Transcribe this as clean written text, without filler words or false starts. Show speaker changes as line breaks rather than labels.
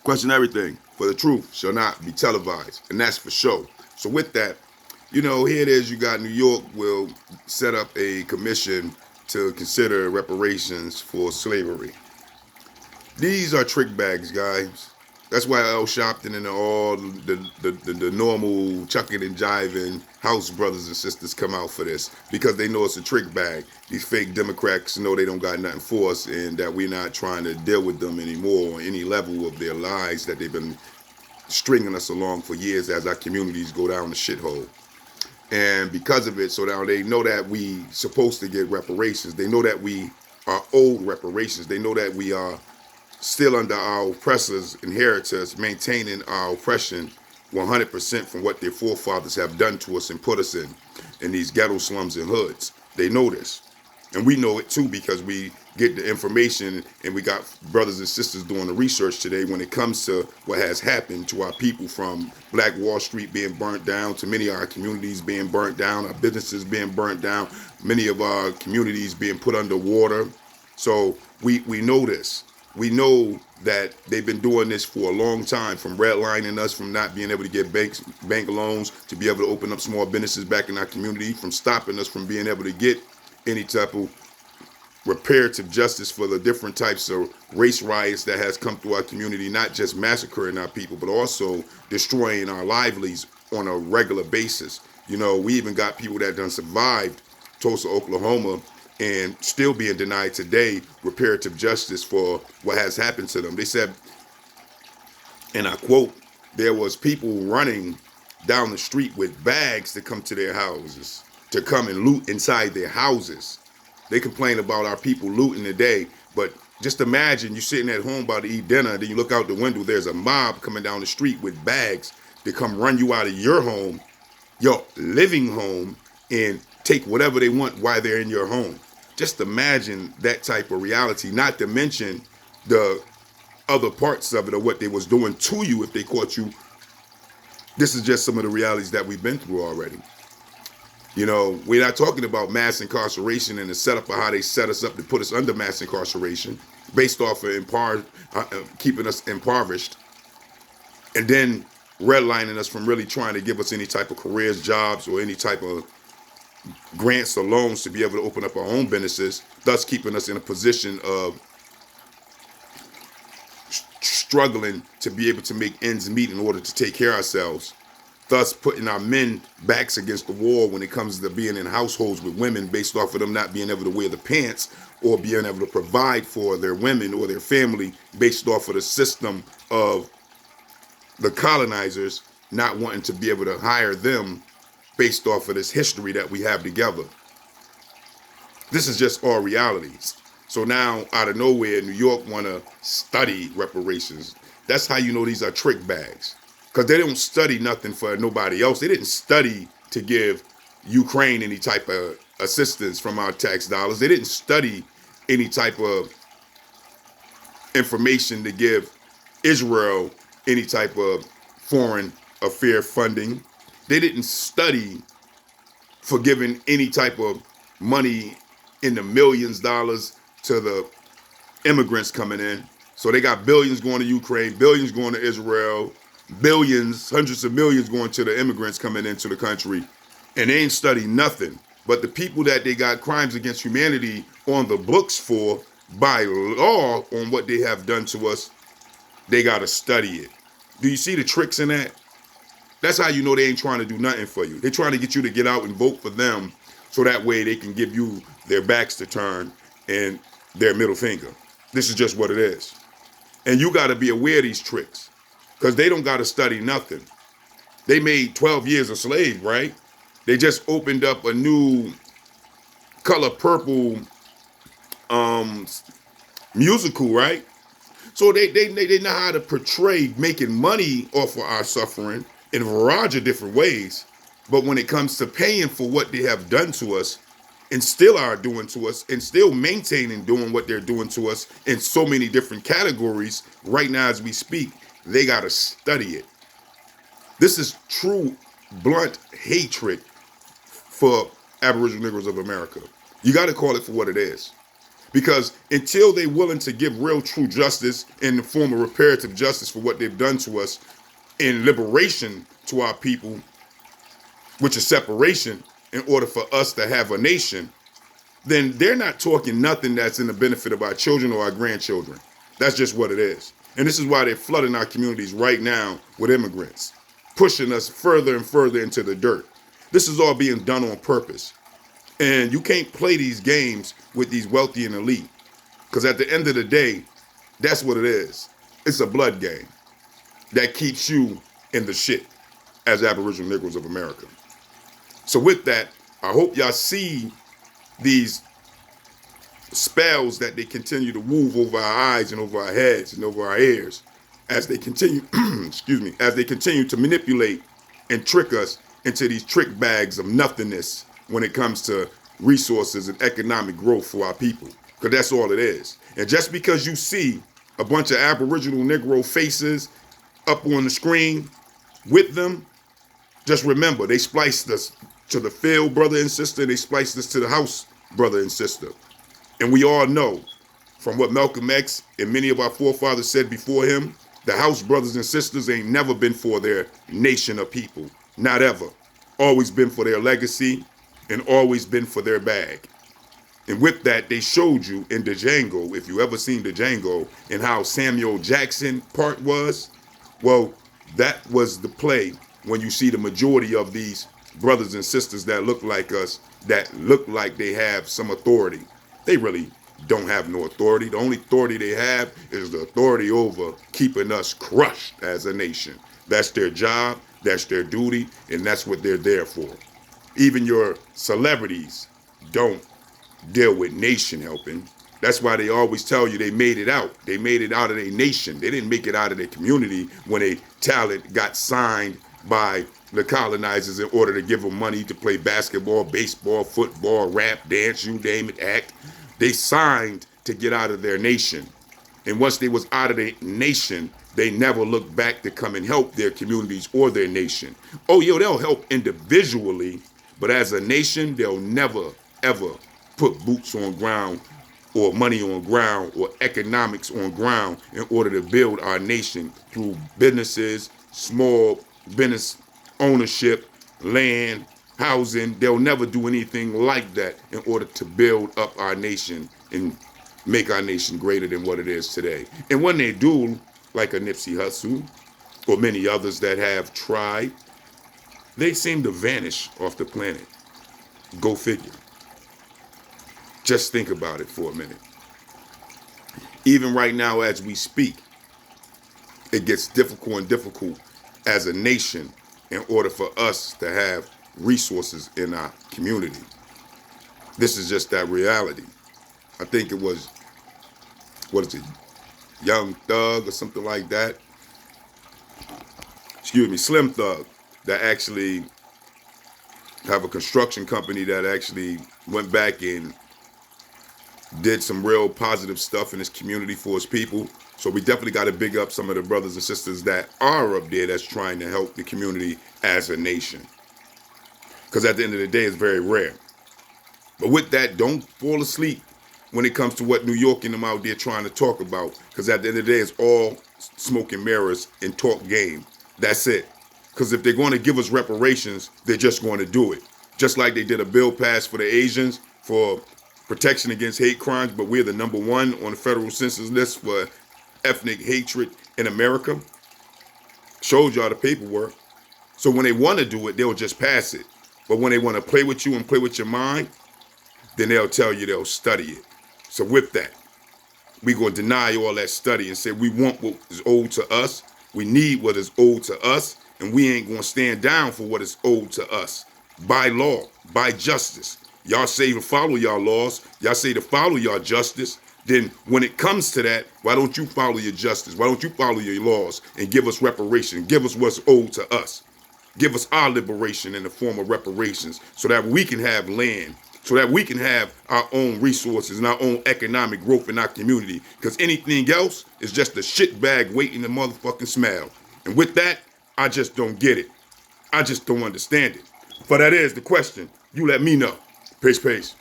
Question everything, for the truth shall not be televised, and that's for sure. So with that, here it is. You got New York will set up a commission to consider reparations for slavery. These are trick bags, guys. That's why L. Sharpton and all the normal chucking and jiving house brothers and sisters come out for this because they know it's a trick bag. These fake Democrats know they don't got nothing for us and that we're not trying to deal with them anymore on any level of their lies that they've been stringing us along for years as our communities go down the shithole. And because of it, so now they know that we supposed to get reparations. They know that we are owed reparations. They know that we are still under our oppressors' inheritors, maintaining our oppression 100% from what their forefathers have done to us and put us in these ghetto slums and hoods. They know this. And we know it too because we get the information and we got brothers and sisters doing the research today when it comes to what has happened to our people, from Black Wall Street being burnt down to many of our communities being burnt down, our businesses being burnt down, many of our communities being put underwater. So we know this. We know that they've been doing this for a long time, from redlining us, from not being able to get bank loans, to be able to open up small businesses back in our community, from stopping us from being able to get any type of reparative justice for the different types of race riots that has come through our community, not just massacring our people, but also destroying our livelies on a regular basis. We even got people that done survived Tulsa, Oklahoma, and still being denied today reparative justice for what has happened to them. They said, and I quote, there was people running down the street with bags to come to their houses, to come and loot inside their houses. They complain about our people looting today, but just imagine you're sitting at home about to eat dinner, then you look out the window, there's a mob coming down the street with bags to come run you out of your home, your living home, and take whatever they want while they're in your home. Just imagine that type of reality, not to mention the other parts of it, or what they was doing to you if they caught you. This is just some of the realities that we've been through already. We're not talking about mass incarceration and the setup of how they set us up to put us under mass incarceration based off of keeping us impoverished, and then redlining us from really trying to give us any type of careers, jobs, or any type of grants or loans to be able to open up our own businesses, thus keeping us in a position of struggling to be able to make ends meet in order to take care of ourselves, thus putting our men backs against the wall when it comes to being in households with women based off of them not being able to wear the pants or being able to provide for their women or their family based off of the system of the colonizers not wanting to be able to hire them based off of this history that we have together. This is just all realities. So now, out of nowhere, New York want to study reparations. That's how you know these are trick bags. Because they don't study nothing for nobody else. They didn't study to give Ukraine any type of assistance from our tax dollars. They didn't study any type of information to give Israel any type of foreign affair funding. They didn't study for giving any type of money in the millions of dollars to the immigrants coming in. So they got billions going to Ukraine, billions going to Israel, billions, hundreds of millions going to the immigrants coming into the country. And they ain't study nothing. But the people that they got crimes against humanity on the books for, by law, on what they have done to us, they got to study it. Do you see the tricks in that? That's how you know they ain't trying to do nothing for you. They're trying to get you to get out and vote for them so that way they can give you their backs to turn and their middle finger. This is just what it is. And you got to be aware of these tricks because they don't got to study nothing. They made 12 years a slave, right? They just opened up a new Color Purple musical, right? So they know how to portray making money off of our suffering in a variety of different ways. But when it comes to paying for what they have done to us and still are doing to us and still maintaining doing what they're doing to us in so many different categories right now as we speak, they got to study it. This is true, blunt hatred for Aboriginal Negroes of America. You got to call it for what it is. Because until they're willing to give real true justice in the form of reparative justice for what they've done to us in liberation to our people, which is separation in order for us to have a nation, then they're not talking nothing that's in the benefit of our children or our grandchildren. That's just what it is. And this is why they're flooding our communities right now with immigrants, pushing us further and further into the dirt. This is all being done on purpose. And you can't play these games with these wealthy and elite, because at the end of the day, that's what it is. It's a blood game that keeps you in the shit as Aboriginal Negroes of America. So with that, I hope y'all see these spells that they continue to move over our eyes and over our heads and over our ears as they continue, as they continue to manipulate and trick us into these trick bags of nothingness when it comes to resources and economic growth for our people. Because that's all it is. And just because you see a bunch of Aboriginal Negro faces up on the screen with them, just remember, they spliced us to the field brother and sister, they spliced us to the house brother and sister. And we all know from what Malcolm X and many of our forefathers said before him, the house brothers and sisters ain't never been for their nation of people. Not ever. Always been for their legacy and always been for their bag. And with that, they showed you in the Django, if you ever seen the Django, and how Samuel Jackson part was, well, that was the play when you see the majority of these brothers and sisters that look like us, that look like they have some authority. They really don't have no authority. The only authority they have is the authority over keeping us crushed as a nation. That's their job, that's their duty, and that's what they're there for. Even your celebrities don't deal with nation helping. That's why they always tell you they made it out. They made it out of their nation. They didn't make it out of their community when a talent got signed by the colonizers in order to give them money to play basketball, baseball, football, rap, dance, you name it, act. They signed to get out of their nation. And once they was out of their nation, they never looked back to come and help their communities or their nation. Oh, they'll help individually, but as a nation, they'll never, ever put boots on ground or money on ground or economics on ground in order to build our nation through businesses, small business ownership, land, housing. They'll never do anything like that in order to build up our nation and make our nation greater than what it is today. And when they do, like a Nipsey Hussle or many others that have tried, they seem to vanish off the planet. Go figure. Just think about it for a minute. Even right now as we speak, it gets difficult and difficult as a nation in order for us to have resources in our community. This is just that reality. I think it was, Young Thug or something like that. Slim Thug, that actually have a construction company that actually went back and did some real positive stuff in his community for his people. So we definitely got to big up some of the brothers and sisters that are up there that's trying to help the community as a nation. Because at the end of the day, it's very rare. But with that, don't fall asleep when it comes to what New York and them out there trying to talk about. Because at the end of the day, it's all smoke and mirrors and talk game. That's it. Because if they're going to give us reparations, they're just going to do it. Just like they did a bill passed for the Asians for protection against hate crimes, but we're the #1 on the federal census list for ethnic hatred in America. Showed y'all the paperwork. So when they want to do it, they'll just pass it. But when they want to play with you and play with your mind, then they'll tell you they'll study it. So with that, we're going to deny all that study and say we want what is owed to us. We need what is owed to us, and we ain't going to stand down for what is owed to us by law, by justice. Y'all say to follow y'all laws. Y'all say to follow y'all justice. Then when it comes to that, why don't you follow your justice? Why don't you follow your laws and give us reparation? Give us what's owed to us. Give us our liberation in the form of reparations so that we can have land, so that we can have our own resources and our own economic growth in our community. Because anything else is just a shit bag waiting to motherfucking smell. And with that, I just don't get it. I just don't understand it. But that is the question. You let me know. Peace, peace.